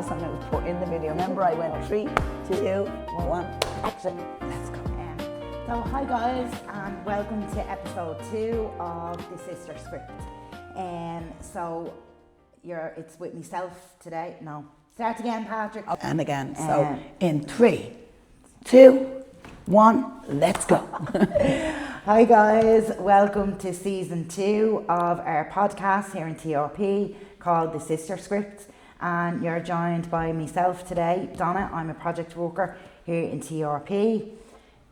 last time it was put in the video. Remember, I went 3, 2, 1, action. Let's go. So hi guys, and welcome to episode 2 of the Sister Script. It's with myself today. No, start again, Patrick. And again. So in 3, 2, 1, let's go. Hi guys, welcome to season 2 of our podcast here in TRP called the Sister Script. And you're joined by myself today, Donna. I'm a project worker here in TRP.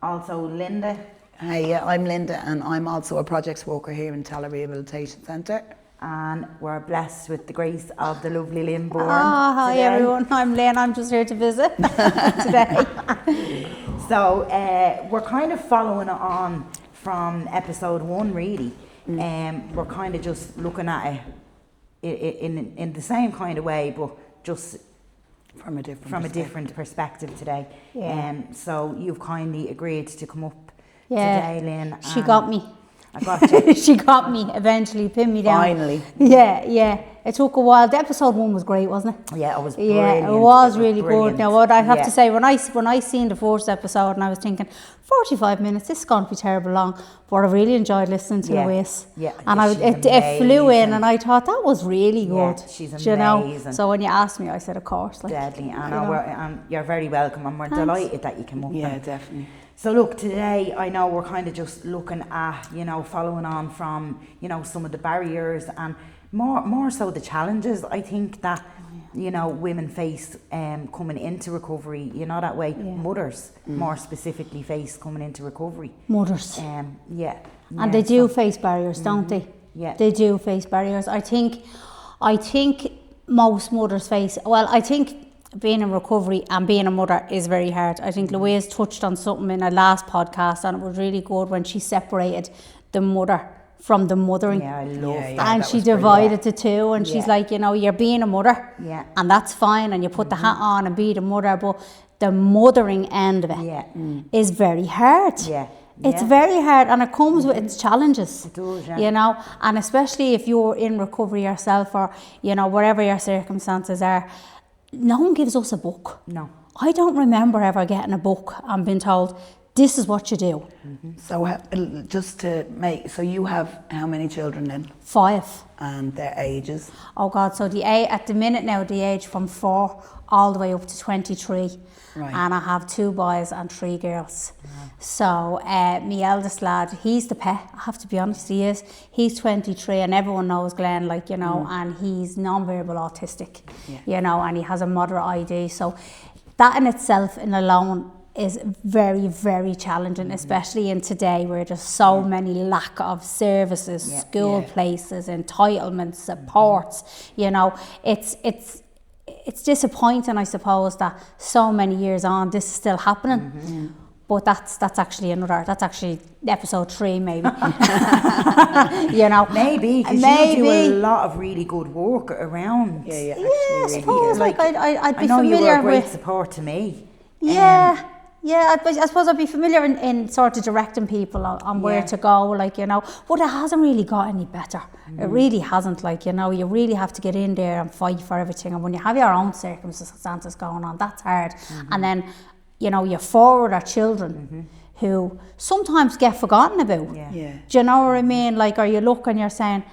Also Linda. Hi, I'm Linda, and I'm also a projects worker here in Tala Rehabilitation Centre. And we're blessed with the grace of the lovely Lynn born hi today. everyone, I'm Lynn, I'm just here to visit today. So we're kind of following on from episode 1 really. We're kind of just looking at it in the same kind of way, but just From a different perspective today. Yeah. So you've kindly agreed to come up Yeah. today, Lynn. She got me. I got you. She got me, eventually pinned me down. Finally. Yeah. It took a while. The episode 1 was great, wasn't it? Yeah, it was brilliant. Yeah, it was really brilliant. good. Now, what I have to say, when I seen the first episode, and I was thinking, 45 minutes, this is going to be terrible long, but I really enjoyed listening to Louise. Yeah, and she's it flew in, amazing. and I thought that was really good. Yeah, she's Do you know? amazing. So when you asked me, I said, of course. Like, Deadly. And you know. you're very welcome, and we're Thanks. delighted that you came up. Yeah, and- definitely. So look, today I know we're kind of just looking at, following on from, some of the barriers and more so the challenges I think that, women face coming into recovery, that way. Yeah. Mothers more specifically face coming into recovery. Mothers. And they do face barriers, don't they? Yeah. They do face barriers. I think most mothers face, I think being in recovery and being a mother is very hard. I think Louise touched on something in her last podcast, and it was really good when she separated the mother from the mothering. Yeah, I love that. And That she was divided the two, and she's Yeah. like, you're being a mother, Yeah. and that's fine, and you put the hat on and be the mother, but the mothering end of it is very hard. Yeah. It's Yeah. very hard, and it comes with its challenges. It does, yeah. And especially if you're in recovery yourself, or whatever your circumstances are, no one gives us a book. No. I don't remember ever getting a book and being told, this is what you do. So so you have how many children then? 5. And their ages? Oh God, so at the minute now, the age from 4 all the way up to 23. Right. And I have 2 boys and 3 girls. So my eldest lad, he's the pet, I have to be honest, he is. He's 23, and everyone knows Glenn, and he's non-verbal autistic, and he has a moderate ID. So that in itself and alone is very, very challenging, especially in today where there's so many lack of services, school places, entitlements, supports. It's disappointing, I suppose, that so many years on this is still happening. But that's actually episode 3 maybe. Maybe, because you do a lot of really good work around. Yeah, I suppose Like, I'd be I know familiar you were a great with. support to me. I suppose I'd be familiar in sort of directing people on where to go, but it hasn't really got any better. It really hasn't, you really have to get in there and fight for everything. And when you have your own circumstances going on, that's hard. And then, you forward our children who sometimes get forgotten about. Yeah. Do you know what I mean? Or you look and you're saying,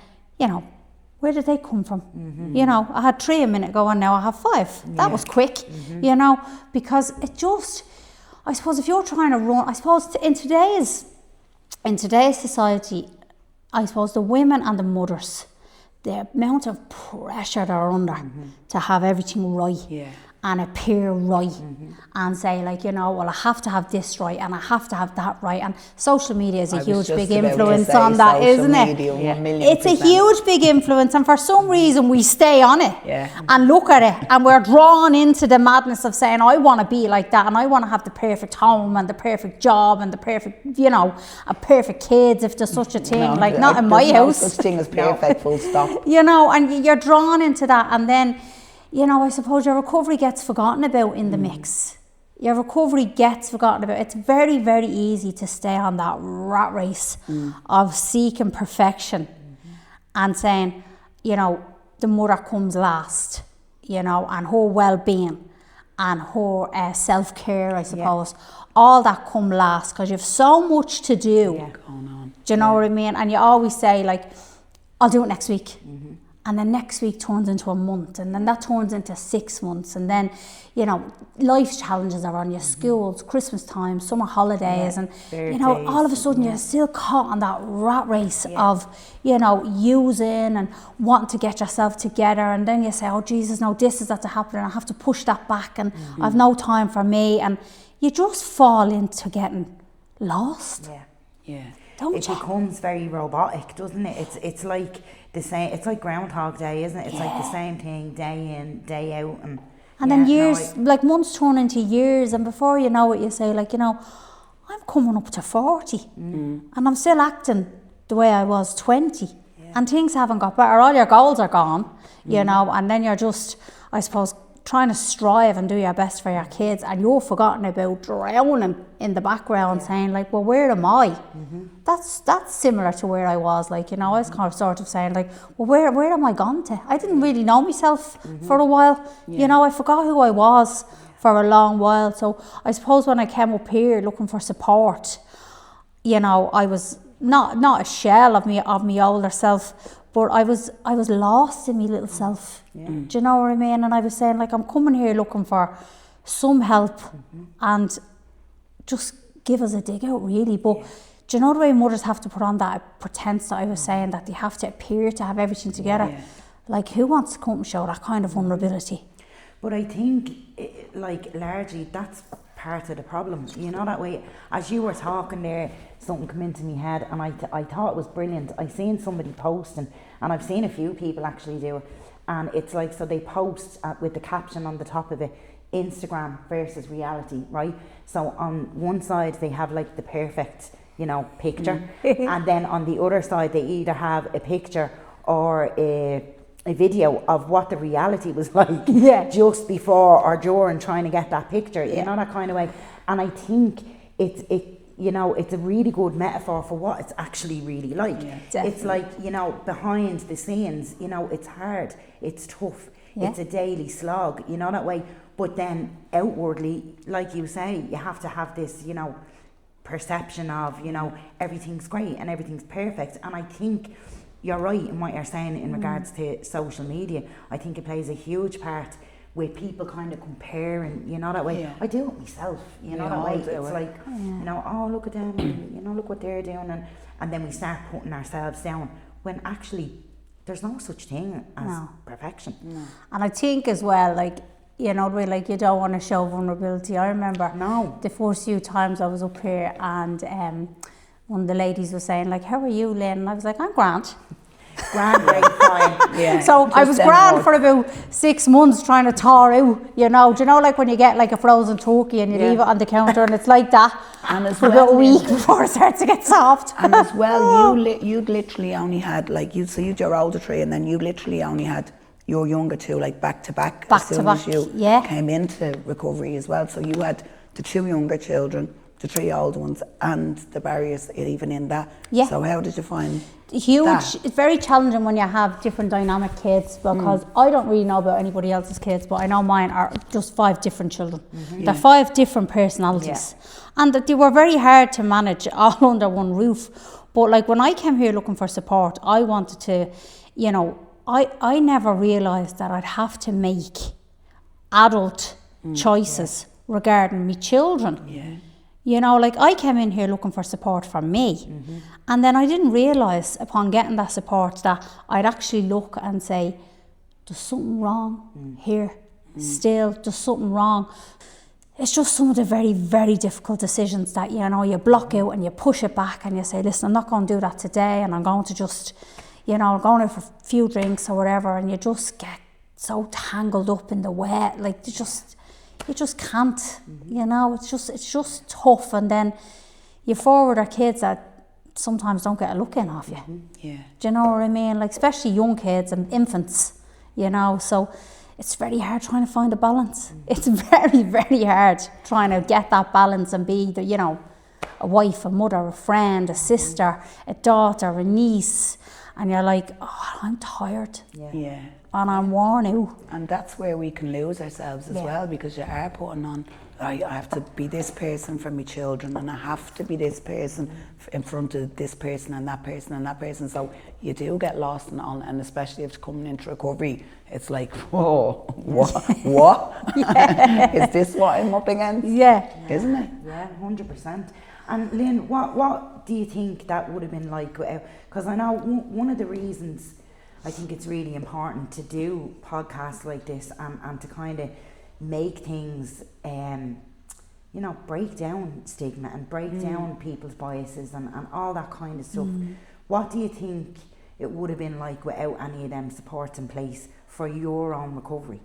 where did they come from? I had 3 a minute ago and now I have 5. That was quick, because it just, I suppose if you're trying to run, I suppose in today's society, I suppose the women and the mothers, the amount of pressure they're under to have everything right and appear right and say I have to have this right and I have to have that right, and social media is a huge big influence on that, isn't it? It's a huge big influence, and for some reason we stay on it and look at it, and we're drawn into the madness of saying I want to be like that, and I want to have the perfect home and the perfect job and the perfect a perfect kids, if there's such a thing. Not in my house. No such thing as perfect, full stop. And you're drawn into that, and then I suppose your recovery gets forgotten about in the mix. Your recovery gets forgotten about. It's very, very easy to stay on that rat race of seeking perfection and saying, the mother comes last. you know, and her well-being and her self-care, I suppose, all that come last, because you have so much to do. Going on. Do you know what I mean? And you always say, like, I'll do it next week. And then next week turns into a month, and then that turns into 6 months, and then, you know, life challenges are on you, schools, Christmas time, summer holidays, and, you know, all of a sudden you're still caught on that rat race of, you know, using and wanting to get yourself together, and then you say, oh Jesus, no, this is to happen, and I have to push that back, and I've no time for me, and you just fall into getting lost. Don't it you? becomes very robotic, doesn't it? It's like the same. It's like Groundhog Day, isn't it? It's like the same thing day in, day out, and then years, like months turn into years, and before you know it, you say, like, you know, I'm coming up to 40, and I'm still acting the way I was 20, and things haven't got better. All your goals are gone, you know, and then you're just, I suppose, trying to strive and do your best for your kids, and you're forgotten about drowning in the background, saying, like, well, where am I? That's similar to where I was, like, you know, I was kind of sort of saying, like, well, where am I gone to? I didn't really know myself for a while, you know, I forgot who I was for a long while. So I suppose when I came up here looking for support, you know, I was not a shell of me older self, but I was lost in me little self. Do you know what I mean? And I was saying, like, I'm coming here looking for some help, and just give us a dig out, really. But do you know the way mothers have to put on that pretense that I was saying, that they have to appear to have everything together? Like, who wants to come and show that kind of vulnerability? But I think, like, largely that's part of the problem. You know, that way, as you were talking there, something came into my head, and I thought it was brilliant. I seen somebody posting, and I've seen a few people actually do it, and it's like, so they post with the caption on the top of it, Instagram versus reality, right? So on one side they have like the perfect, you know, picture, and then on the other side they either have a picture or a video of what the reality was like just before or during trying to get that picture, you know, that kind of way. And I think you know, it's a really good metaphor for what it's actually really like. It's like, you know, behind the scenes, you know, it's hard, it's tough, it's a daily slog, you know, that way. But then outwardly, like you say, you have to have this, you know, perception of, you know, everything's great and everything's perfect. And I think you're right in what you're saying in regards to social media. I think it plays a huge part with people kind of comparing, you know, that way. I do it myself, you know, that way. It's like, you know, oh, look at them, and, you know, look what they're doing. And then we start putting ourselves down, when actually there's no such thing as perfection. And I think as well, like, you know, like, you don't want to show vulnerability. I remember the first few times I was up here, and one of the ladies was saying, like, how are you, Lynn? And I was like, I'm grand. Grand, right, fine. So I was grand for about 6 months trying to thaw out, you know. Do you know, like when you get like a frozen turkey and you leave it on the counter, and it's like that for about a week before it starts to get soft. And as well, you'd literally only had, like, you'd your older three, and then you literally only had your younger two, like, back to back as soon as you came into recovery as well. So you had the 2 younger children, the 3 older ones, and the barriers even in that. So how did you find huge that? It's very challenging when you have different dynamic kids, because I don't really know about anybody else's kids, but I know mine are just 5 different children. They're 5 different personalities, and that they were very hard to manage all under one roof. But like, when I came here looking for support, I wanted to, you know, I never realised that I'd have to make adult choices regarding me children. You know, like, I came in here looking for support for me, and then I didn't realise upon getting that support that I'd actually look and say, there's something wrong here, still, there's something wrong. It's just some of the very, very difficult decisions that, you know, you block out and you push it back, and you say, listen, I'm not going to do that today, and I'm going to just, you know, going out for a few drinks or whatever, and you just get so tangled up in the wet, like, you just can't, you know, it's just tough. And then you forward our kids that sometimes don't get a look in off you. Do you know what I mean? Like, especially young kids and infants, you know, so it's very hard trying to find a balance. It's very, very hard trying to get that balance and be the, you know, a wife, a mother, a friend, a sister, a daughter, a niece, and you're like, oh, I'm tired. and I'm worn out. And that's where we can lose ourselves as well, because you are putting on, I have to be this person for my children, and I have to be this person in front of this person and that person and that person. So you do get lost in all, and especially if it's coming into recovery, it's like, whoa, what? Is this what I'm up against? Yeah. Isn't it? Yeah, 100%. And Lynn, what do you think that would have been like? Because I know one of the reasons I think it's really important to do podcasts like this and to kind of make things, you know, break down stigma and break down people's biases and all that kind of stuff. What do you think it would have been like without any of them supports in place for your own recovery?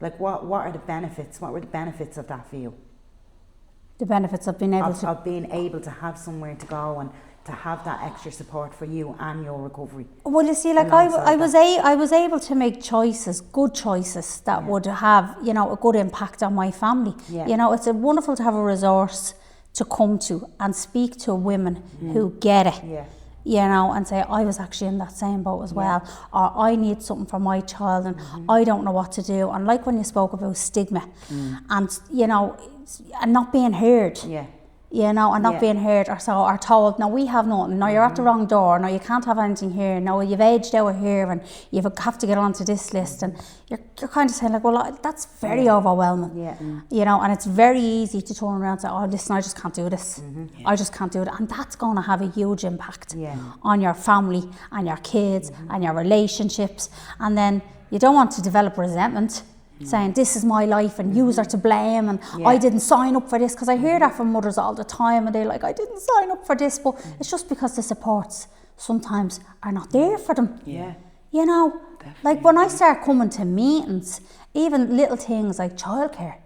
Like, what are the benefits? What were the benefits of that for you? The benefits of being able of being able to have somewhere to go and to have that extra support for you and your recovery. Well, you see, like I was able to make choices, good choices that would have, you know, a good impact on my family. Yeah. You know, it's wonderful to have a resource to come to and speak to women who get it. Yeah. You know, and say, I was actually in that same boat as well, or I need something for my child and I don't know what to do. And like when you spoke about stigma and, you know, and not being heard. Yeah. You know, and not being heard or told, no, we have nothing, no, you're at the wrong door, no, you can't have anything here, no, you've aged out here and you have to get onto this list. And you're kind of saying like, well, that's very overwhelming. Yeah. You know, and it's very easy to turn around and say, oh, listen, I just can't do this. I just can't do it. And that's going to have a huge impact on your family and your kids and your relationships. And then you don't want to develop resentment, saying this is my life and yous are to blame and I didn't sign up for this, because I hear that from mothers all the time and they're like, I didn't sign up for this, but it's just because the supports sometimes are not there for them. Yeah. You know, like when I start coming to meetings, even little things like childcare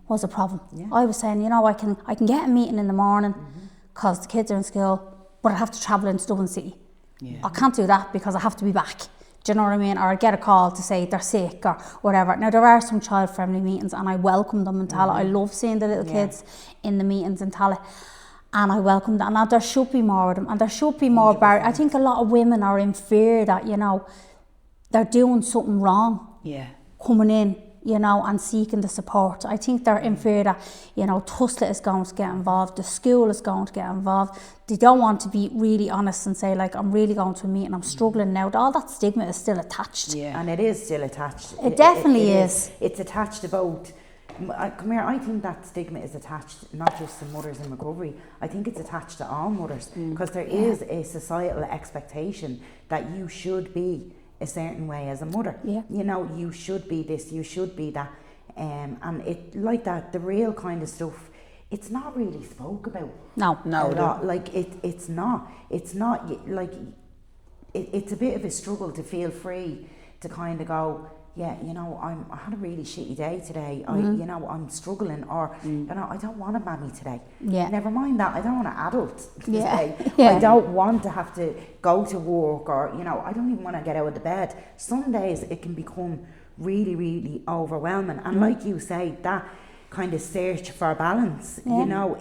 was a problem. I was saying, you know, I can get a meeting in the morning because the kids are in school, but I have to travel into Dublin City. I can't do that because I have to be back. Do you know what I mean? Or I get a call to say they're sick or whatever. Now, there are some child-friendly meetings and I welcome them in Tallaght. I love seeing the little kids in the meetings in Tallaght. And I welcome them. And there should be more of them. And there should be more barriers. I think a lot of women are in fear that, you know, they're doing something wrong. Coming in, you know, and seeking the support. I think they're in fear that, you know, Tusla is going to get involved, the school is going to get involved. They don't want to be really honest and say, like, I'm really going to a meeting, I'm struggling now. All that stigma is still attached. And it is still attached. It definitely is. It's attached to both. Come here, I think that stigma is attached not just to mothers in recovery. I think it's attached to all mothers, because there is a societal expectation that you should be a certain way as a mother. You know, you should be this, you should be that. And it, like that, the real kind of stuff, it's not really spoke about. No. Like it's not like, it's a bit of a struggle to feel free to kind of go, yeah, you know, I had a really shitty day today. You know, I'm struggling, or you know, I don't want a mammy today. Never mind that, I don't want an adult today. I don't want to have to go to work, or you know, I don't even want to get out of the bed. Some days it can become really, really overwhelming, and like you say, that kind of search for balance. You know,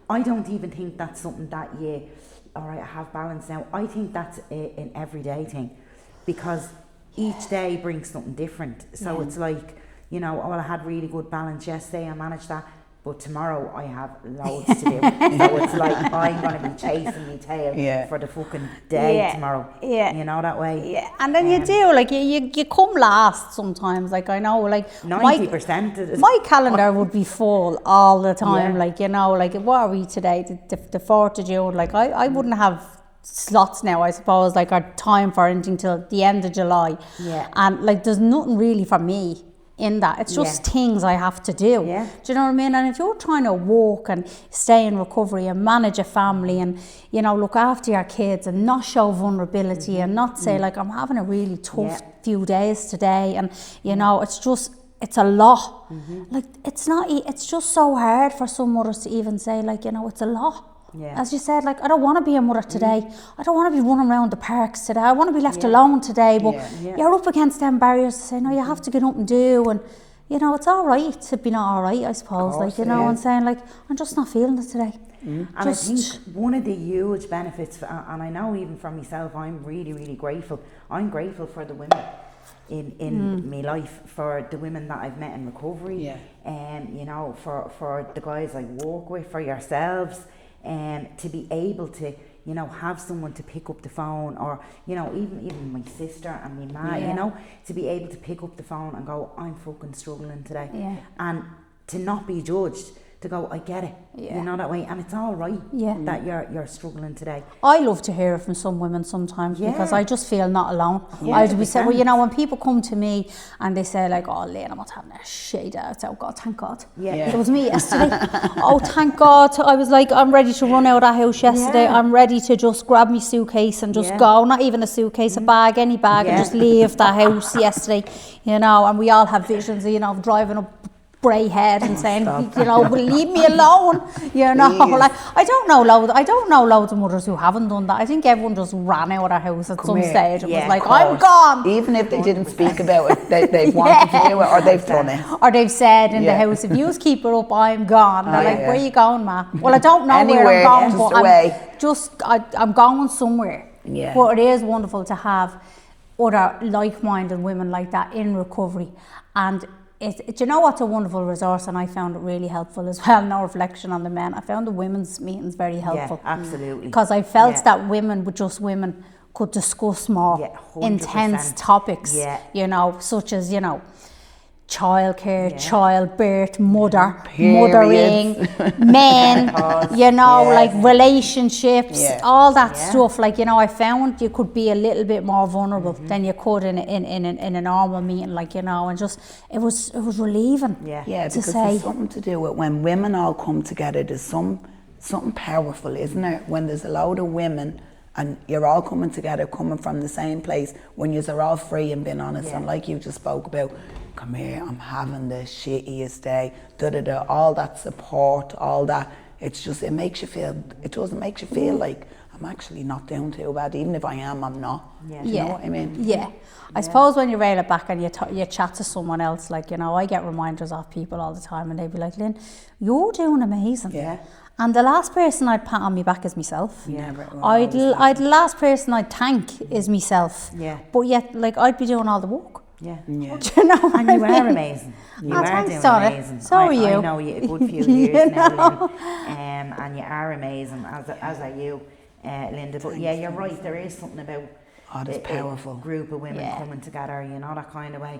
I don't even think that's something that all right, I have balance now. I think that's an everyday thing, because each day brings something different. So it's like, you know, I had really good balance yesterday, I managed that, but tomorrow I have loads to do. So it's like I'm going to be chasing my tail for the fucking day tomorrow. You know, that way. And then you do, like, you come last sometimes. Like, I know, like 90% of my calendar would be full all the time. Like, you know, like, what are we today? The 4th of June. Like, I wouldn't have slots now, I suppose, like, our time for anything till the end of July. And like, there's nothing really for me in that. It's just things I have to do. Do you know what I mean? And if you're trying to walk and stay in recovery and manage a family and, you know, look after your kids and not show vulnerability and not say like, I'm having a really tough few days today, and you know, it's a lot. Like, it's just so hard for some mothers to even say, like, you know, it's a lot. As you said, like, I don't want to be a mother today. I don't want to be running around the parks today. I want to be left alone today. But you're up against them barriers to say, no, you have to get up and do. And, you know, it's all right to be not all right, I suppose. Like, you know, and saying, like, I'm just not feeling it today. And I think one of the huge benefits, and I know even for myself, I'm really, really grateful. I'm grateful for the women in my life, for the women that I've met in recovery, you know, for the guys I work with, for yourselves, to be able to, you know, have someone to pick up the phone, or, you know, even my sister and my ma, you know, to be able to pick up the phone and go, I'm fucking struggling today, and to not be judged, to go, I get it, you know, that way, and it's all right that you're struggling today. I love to hear it from some women sometimes, because I just feel not alone. I'd be saying, well, you know, when people come to me and they say like, oh, Lynn, I'm not having a shit out. Oh God, thank God. It was me yesterday. Oh, thank God. I was like, I'm ready to run out of that house yesterday. I'm ready to just grab my suitcase and just go, not even a suitcase, a bag, any bag, and just leave the house yesterday, you know. And we all have visions of, you know, driving up Bray Head and saying, you know, well, leave me alone, you know. Like, I don't know loads of mothers who haven't done that. I think everyone just ran out of their house at some stage and was like, I'm gone. Even if they didn't speak about it, they've wanted to do it, or they've done it. Or they've said in the house, if you keep it up, I'm gone. They're like, where are you going, ma? Well, I don't know where I'm going, but I'm going somewhere. But it is wonderful to have other like-minded women like that in recovery. And do you know what's a wonderful resource, and I found it really helpful as well, no reflection on the men, I found the women's meetings very helpful. Yeah, absolutely. Because I felt that women could discuss more intense topics, you know, such as, you know, childcare, childbirth, mothering, men, you know, like relationships, all that stuff. Like, you know, I found you could be a little bit more vulnerable than you could in a normal meeting, like, you know, and just it was relieving. Because there's something to do with when women all come together. There's something powerful, isn't there? When there's a load of women and you're all coming together, coming from the same place, when you're all free and being honest, and like you just spoke about, come here, I'm having the shittiest day, all that support, all that, it's just, it makes you feel like I'm actually not doing too bad, even if I am, I'm not. You know what I mean? I suppose when you rail it back and you chat to someone else, like, you know, I get reminders of people all the time and they'd be like, Lynn, you're doing amazing. And the last person I'd pat on my back is myself. The last person I'd thank is myself. But yet, like, I'd be doing all the work. Do you know? And you are amazing. You are doing amazing. So are you. I know you a good few years now, Lynn, and you are amazing, as are you, Linda. But you're right. There is something about that's powerful. Group of women coming together, you know, that kind of way.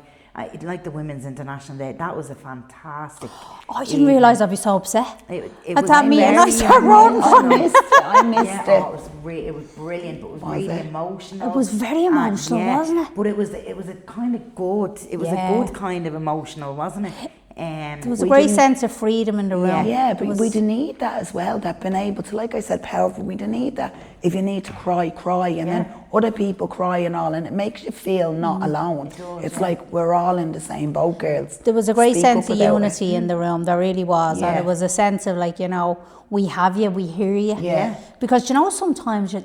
Like the Women's International Day, that was a fantastic. I didn't realise I'd be so upset. It at that meeting, I started running. I missed it. It was brilliant, but it was really emotional. It was very emotional, wasn't it? But it was a kind of good. It was a good kind of emotional, wasn't it? There was a great sense of freedom in the room. But we didn't need that as well, that being able to, like I said, powerful, we didn't need that. If you need to cry, and then other people cry and all, and it makes you feel not alone. It's like we're all in the same boat, girls. There was a great sense of unity in the room, there really was, and it was a sense of, like, you know, we have you, we hear you. Because, you know, sometimes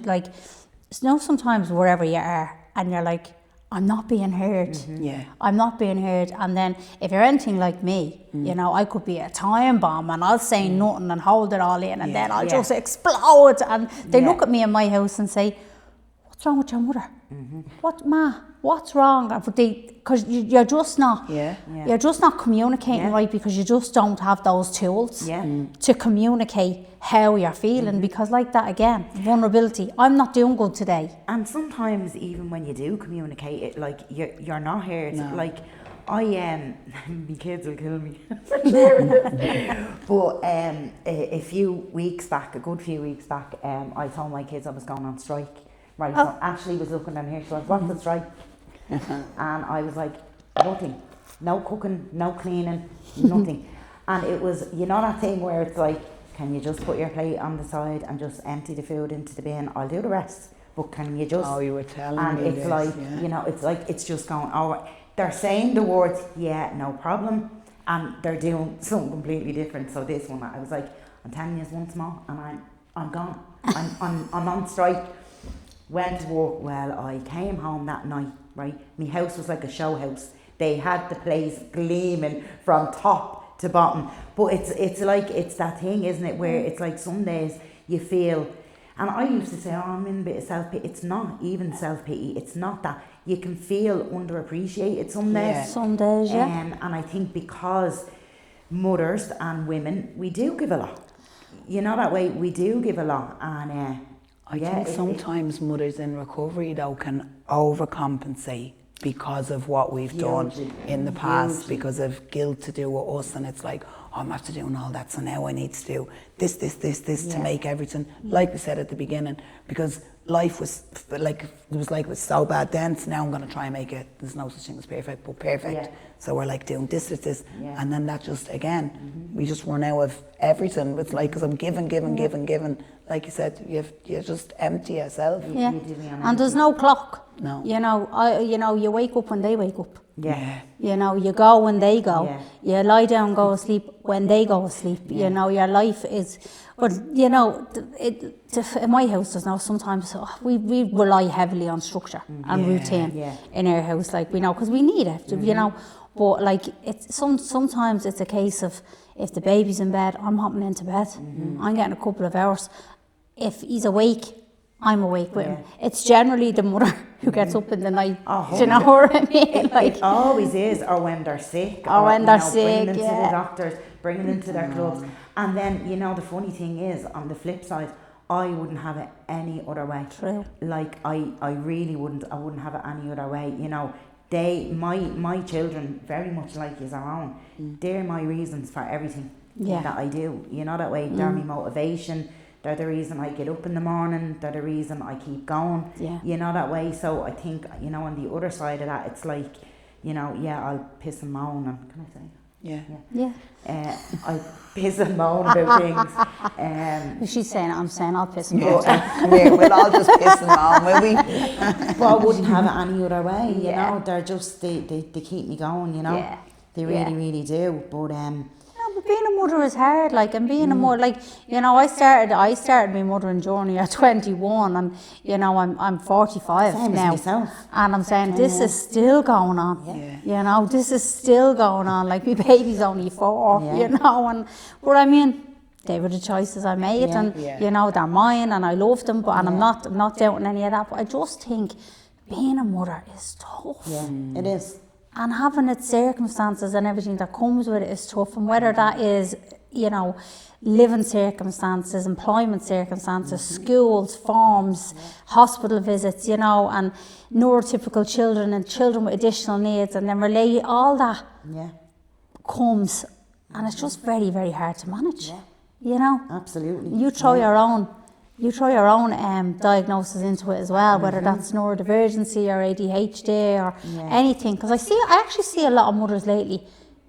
sometimes wherever you are, and you're like, I'm not being heard. I'm not being heard. And then if you're anything like me, you know, I could be a time bomb and I'll say nothing and hold it all in, and then I'll just explode. And they look at me in my house and say, what's wrong with your mother? What, ma? What's wrong? Because you're just not, you're just not communicating right, because you just don't have those tools to communicate how you're feeling. Because, like that again, vulnerability. I'm not doing good today. And sometimes even when you do communicate it, like you're not heard. Like my kids will kill me for sharing this. But a few weeks back, I told my kids I was going on strike. Right, so Ashley was looking down here, she was, what's the strike? And I was like, nothing. No cooking, no cleaning, nothing. And it was, you know, that thing where it's like, can you just put your plate on the side and just empty the food into the bin? I'll do the rest. But can you just... Oh, you were telling me. And it's like, you know, it's like, it's just going, oh, they're saying the words, no problem. And they're doing something completely different. So this one, I was like, I'm telling you this once more, and I'm gone. I'm on strike. Went to work. Well, I came home that night, right? My house was like a show house. They had the place gleaming from top to bottom. But it's like, it's that thing, isn't it, where it's like some days you feel, And I used to say, oh, I'm in a bit of self-pity. It's not even self-pity. It's not that. You can feel underappreciated some days. Some days, yeah. And I think because mothers and women, we do give a lot. You know that way, we do give a lot. And I think sometimes mothers in recovery though can overcompensate because of what we've done in the past, because of guilt to do with us, and it's like, oh, I'm after doing all that, so now I need to do this to make everything, like we said at the beginning, because life was like, it was so bad then, so now I'm going to try and make it, there's no such thing as perfect, but perfect. So we're like doing this, and then that just, again, we just run out of everything. It's like, because I'm giving, like you said, you just empty yourself. Yeah, and there's no clock. No. You know, you wake up when they wake up. Yeah. You know, you go when they go. You lie down, go to sleep when they go to sleep. You know, your life is, but you know, in my house there's now sometimes we rely heavily on structure and routine in our house, like we know, because we need it, you know. But like it's sometimes it's a case of, if the baby's in bed, I'm hopping into bed. I'm getting a couple of hours. If he's awake, I'm awake with him. It's generally the mother who gets up in the night. Do you know what I mean? Like, it always is, or when they're sick. Or when they're sick, bringing them to the doctors, bringing them to their clubs. And then, you know, the funny thing is, on the flip side, I wouldn't have it any other way. True. Like, I really wouldn't. I wouldn't have it any other way. You know, my children, very much like his own, they're my reasons for everything that I do. You know that way, they're my motivation. They're the reason I get up in the morning. They're the reason I keep going. You know that way. So I think, you know, on the other side of that, it's like, you know, I'll piss and moan. And can I say? I piss and moan about things. She's saying it, I'm saying I'll piss and moan. We'll all just piss and moan, will we? But I wouldn't have it any other way. You know, they're just they keep me going. You know, they really do. But but being a mother is hard, like, and being a mother, like, you know, I started my mothering journey at 21, and you know, I'm 45 Same now, as myself. and I'm saying this is still going on. You know, this is still going on. Like, my baby's only 4, you know, and but I mean, they were the choices I made, and you know, they're mine, and I love them, but and I'm not doubting any of that. But I just think being a mother is tough. Yeah, it is. And having its circumstances and everything that comes with it is tough. And whether that is, you know, living circumstances, employment circumstances, schools, farms, hospital visits, you know, and neurotypical children and children with additional needs, and then relate, all that comes. And it's just very, very hard to manage, you know. Absolutely. You throw your own diagnosis into it as well, whether that's neurodivergency or ADHD or anything. Because I actually see a lot of mothers lately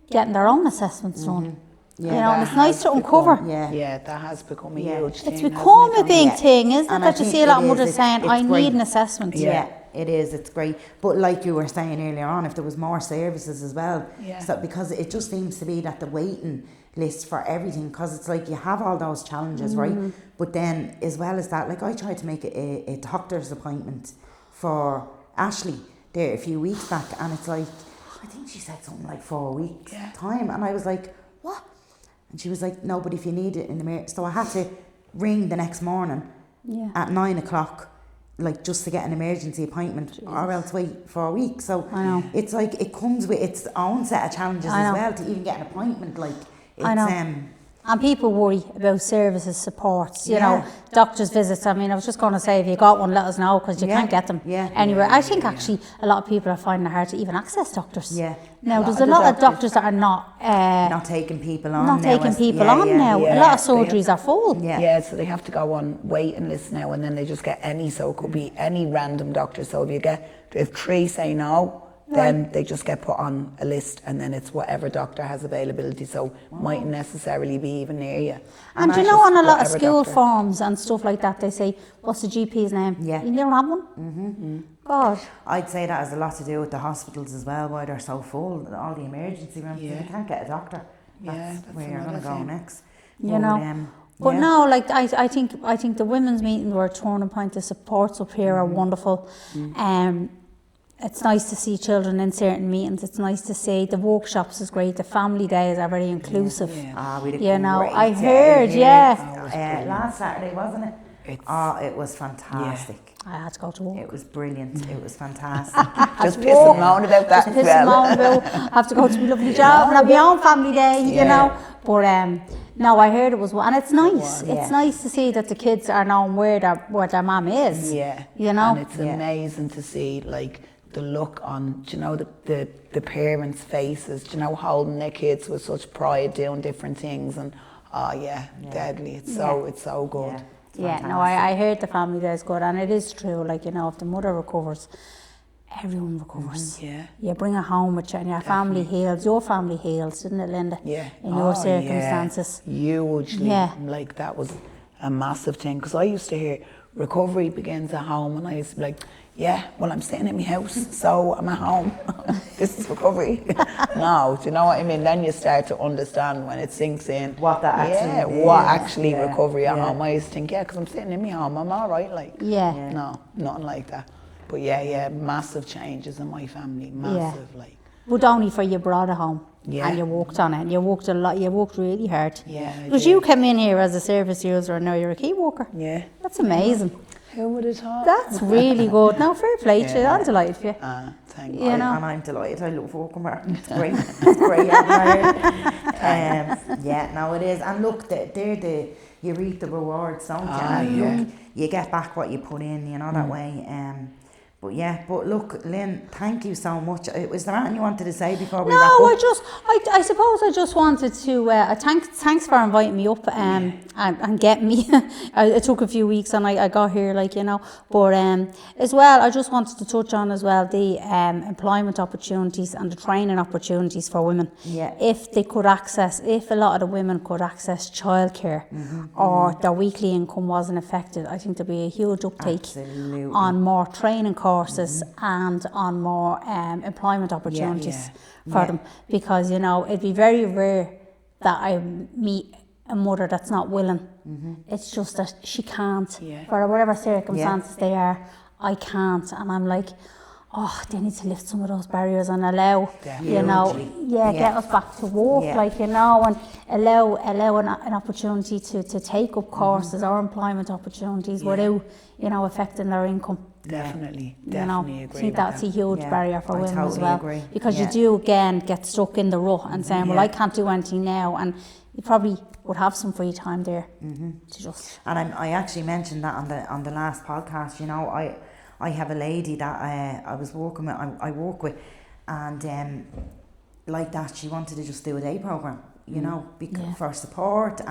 getting their own assessments done. You know, and it's nice to uncover. Yeah, that has become a huge thing. It's become a big thing, isn't And it? I That you think see a lot of it mothers is. saying, It's I great. need an assessment. Yeah, it is. It's great. But like you were saying earlier on, if there was more services as well, so because it just seems to be that the waiting list for everything, because it's like you have all those challenges, right? But then as well as that, like I tried to make a doctor's appointment for Ashley there a few weeks back, and it's like, I think she said something like 4 weeks time, and I was like, what? And she was like, no, but if you need it in the mirror. So I had to ring the next morning at 9 o'clock, like just to get an emergency appointment, or else wait 4 weeks. So it's like, it comes with its own set of challenges as well to even get an appointment. Like, it's, I know. And people worry about services, supports, you know, doctor's visits. I mean, I was just going to say, if you got one, let us know, because you can't get them anywhere. I think actually a lot of people are finding it hard to even access doctors. Now, there's a lot of doctors that are not taking people on. Not taking people on now. A lot of surgeries are full. So they have to go on waiting lists now, and then they just get any. So it could be any random doctor. So if 3 say no, then they just get put on a list, and then it's whatever doctor has availability, so mightn't necessarily be even near you. And you know, on a lot of school forms and stuff like that, they say, what's the GP's name? You don't have one? God. I'd say that has a lot to do with the hospitals as well, why they're so full, all the emergency rooms. You can't get a doctor. That's where you're going to go next. You know. But no, like I think the women's meeting where Turning Point, the supports up here are wonderful. It's nice to see children in certain meetings. It's nice to see the workshops is great. The family days are very inclusive. We had a you know, great I heard, day. Last Saturday, wasn't it? it was fantastic. I had to go to work. It was brilliant. It was fantastic. Just piss and moan about that. Just piss and moan about, have to go to my lovely job and have my own family day, you know. But no, I heard it was, and it's nice. It's nice to see that the kids are knowing where their mum is. Yeah. You know. And it's amazing to see, like, the look on, you know, the parents' faces, you know, holding their kids with such pride, doing different things, and deadly. It's so good. Yeah, no, I heard the family day is good, and it is true. Like, you know, if the mother recovers, everyone recovers. You bring it home with you, and your family heals. Your family heals, didn't it, Linda? Yeah. In your circumstances. Hugely. Like, that was a massive thing, because I used to hear recovery begins at home, and I used to be like, well, I'm staying in my house, so I'm at home. This is recovery. No, do you know what I mean? Then you start to understand when it sinks in. What that actually is. What actually recovery at home. I used to think, because I'm sitting in my home, I'm all right. Like, no, nothing like that. But massive changes in my family, massive, like. But only for you brought it home. Yeah. And you worked on it. You worked a lot. You worked really hard. Yeah. Because you came in here as a service user and now you're a key worker. Yeah. That's amazing. Who would have thought? That's really good. No, fair play to you. I'm delighted for you. Thank you. And I'm delighted. I love working with her. It's great. It's great. No, it is. And look, you reap the rewards, don't you? Look, you get back what you put in, you know, that way. But look, Lynn, thank you so much. Was there anything you wanted to say before we wrap up? I suppose I just wanted to thanks for inviting me up and getting me. It took a few weeks and I got here, like, you know. But as well, I just wanted to touch on as well the employment opportunities and the training opportunities for women. Yeah. If a lot of the women could access childcare or their weekly income wasn't affected, I think there'd be a huge uptake on more training courses and on more employment opportunities for them, because, you know, it'd be very rare that I meet a mother that's not willing. It's just that she can't, for whatever circumstances they are. I can't, and I'm like, they need to lift some of those barriers and allow, you know, get us back to work, like, you know, and allow an opportunity to take up courses or employment opportunities without, you know, affecting their income. Definitely You know, agree. I think that's a huge barrier for women totally as well. Agree. Because you do, again, get stuck in the rut and saying, well, I can't do anything now. And you probably would have some free time there to just... And I actually mentioned that on the last podcast, you know, I have a lady that I was working with, I work with, and like that, she wanted to just do a day program, you know, for support,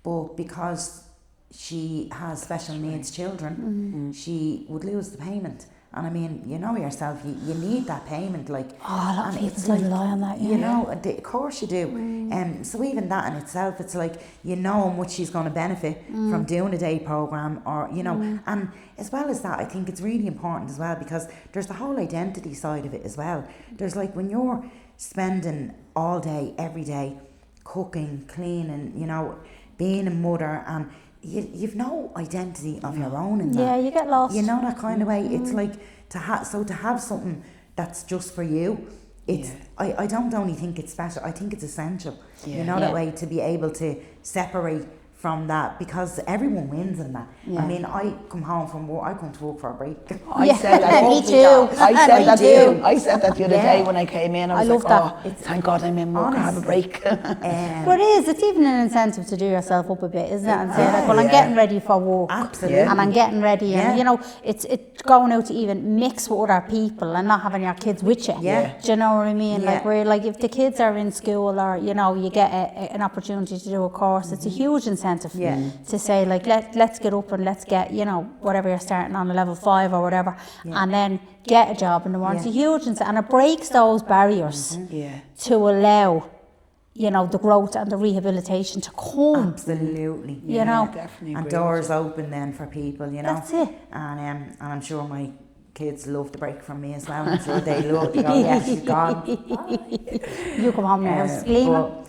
but because she has special needs children, she would lose the payment. And I mean, you know yourself, you need that payment, like... a lot of people rely on that, you know, of course you do. So even that in itself, it's like, you know how much she's going to benefit from doing a day program, or, you know, and as well as that, I think it's really important as well, because there's the whole identity side of it as well. There's like, when you're spending all day, every day, cooking, cleaning, you know, being a mother, and you've no identity of your own in that. Yeah, you get lost. You know, that kind of way. It's like to have something that's just for you. It's I don't only think it's special. I think it's essential. You know, that way, to be able to separate from that, because everyone wins in that. I mean, I come home from work, I come to work for a break. I said that. Me too. I said that the other day when I came in. I was thank God I'm in work, I have a break. But it's even an incentive to do yourself up a bit, isn't it? And say, like, well, I'm getting ready for work. Absolutely. And I'm getting ready, and, you know, it's going out to even mix with other people and not having your kids with you. Yeah. Do you know what I mean? Like, where, like, if the kids are in school, or, you know, you get an opportunity to do a course, it's a huge incentive to say, like, let's get up and let's get, you know, whatever you're starting on, a level 5 or whatever, and then get a job in the morning. It's a huge incentive, and it breaks those barriers to allow, you know, the growth and the rehabilitation to come. Absolutely. You know, definitely. And doors open then for people, you know. That's it. And I'm sure my kids love the break from me as well. I'm sure they love to go, yes, she's gone. You come home and you're gleaming.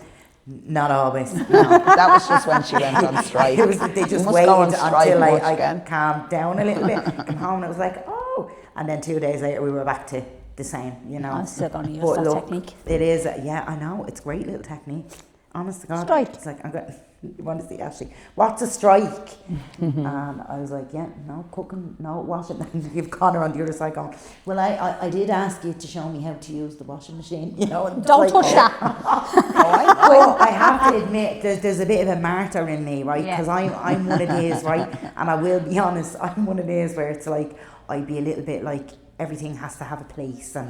Not always. No. That was just when she went on strike. They just waited until I calmed down a little bit. Come home and it was like, oh. And then 2 days later we were back to the same, you know. I'm still going to use that technique. It is, I know, it's a great little technique. Honest to God. Strike. It's like, I'm good. You want to see Ashley? What's a strike? And I was like, yeah, no cooking, no washing. And you've Connor on the other side going, well, I did ask you to show me how to use the washing machine, you know. And Don't touch that. But I have to admit, there's a bit of a martyr in me, right? Because I'm one of these, right? And I will be honest, I'm one of these where it's like, I'd be a little bit like, everything has to have a place, and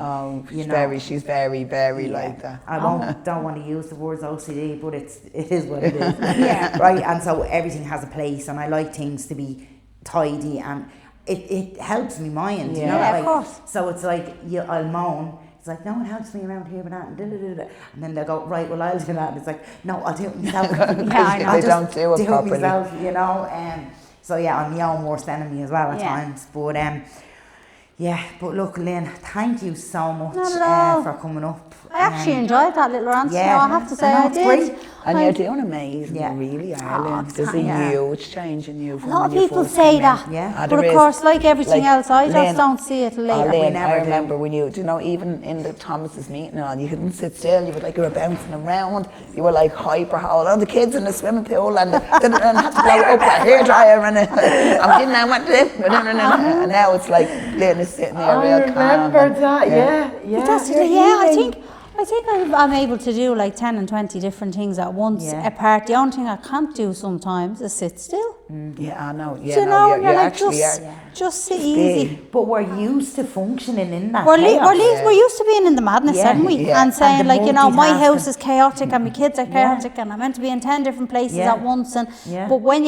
she's very like that. I don't want to use the words OCD, but it is what it is. Right, and so everything has a place, and I like things to be tidy, and it helps me mind, you know. Of course. So it's like I'll moan. It's like, no one helps me around here with that, and then they'll go, right, well, I'll do that, and it's like, no, I'll do it myself. I know. They don't do it properly. Myself, you know. So I'm my own worst enemy as well at times, but yeah, but look, Lynn, thank you so much for coming up. I actually enjoyed that little rant. I have to say I did. Great. And you're doing amazing, you really are, Lynn. There's a huge change in you. A lot of people say that, but of course, like everything else, I just don't see it later. Lynn, I remember when you know, even in the Thomas's meeting and you couldn't sit still, you were bouncing around, you were like hyper, all the kids in the swimming pool and had to blow up a hairdryer and I didn't know what to do. And now it's like Lynn is sitting there real calm. I remember that, I think I'm able to do like 10 and 20 different things at once apart. The only thing I can't do sometimes is sit still. Yeah, I know. Yeah, do you know, you you're like, actually just sit easy. But we're used to functioning in that We're used to being in the madness, aren't we? Yeah. And saying, and like, you know, my house is chaotic and my kids are chaotic and I'm meant to be in 10 different places at once. And but when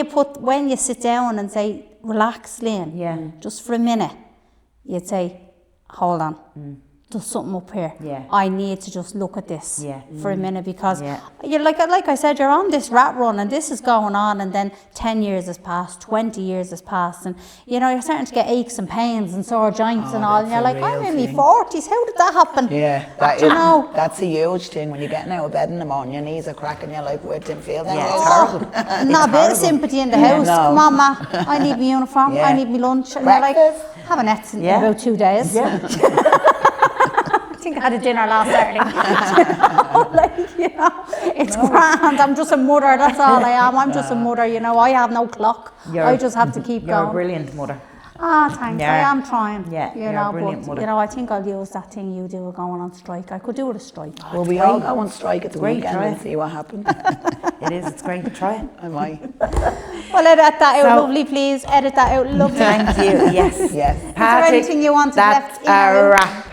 you sit down and say, relax, Lynn, just for a minute, you'd say, hold on. There's something up here. I need to just look at this for a minute because you're like I said, you're on this rat run and this is going on, and then 10 years has passed, 20 years has passed, and you know you're starting to get aches and pains and sore joints and all, and you're like, I'm in my 40s. How did that happen? Yeah, that's a huge thing when you're getting out of bed in the morning, your knees are cracking, you're like, where didn't feel that? It's terrible. Not a bit of sympathy in the house. Come on, Ma, I need my uniform. I need my lunch, and you're like, haven't eaten in about 2 days. I think I had a dinner last Saturday. It's grand. I'm just a mother, that's all I am. I'm just a mother, I have no clock. I just have to keep going. You're a brilliant mother. Thanks. I am trying. You're a brilliant mother. I think I'll use that thing you do going on strike. I could do with a strike. Well, we all go on strike at the weekend and see what happens. It is. It's great to try it. I might. Well, edit that out, lovely, please. Edit that out, lovely. Thank you. Yes. Yes. Is there anything you want to left in? That's a wrap.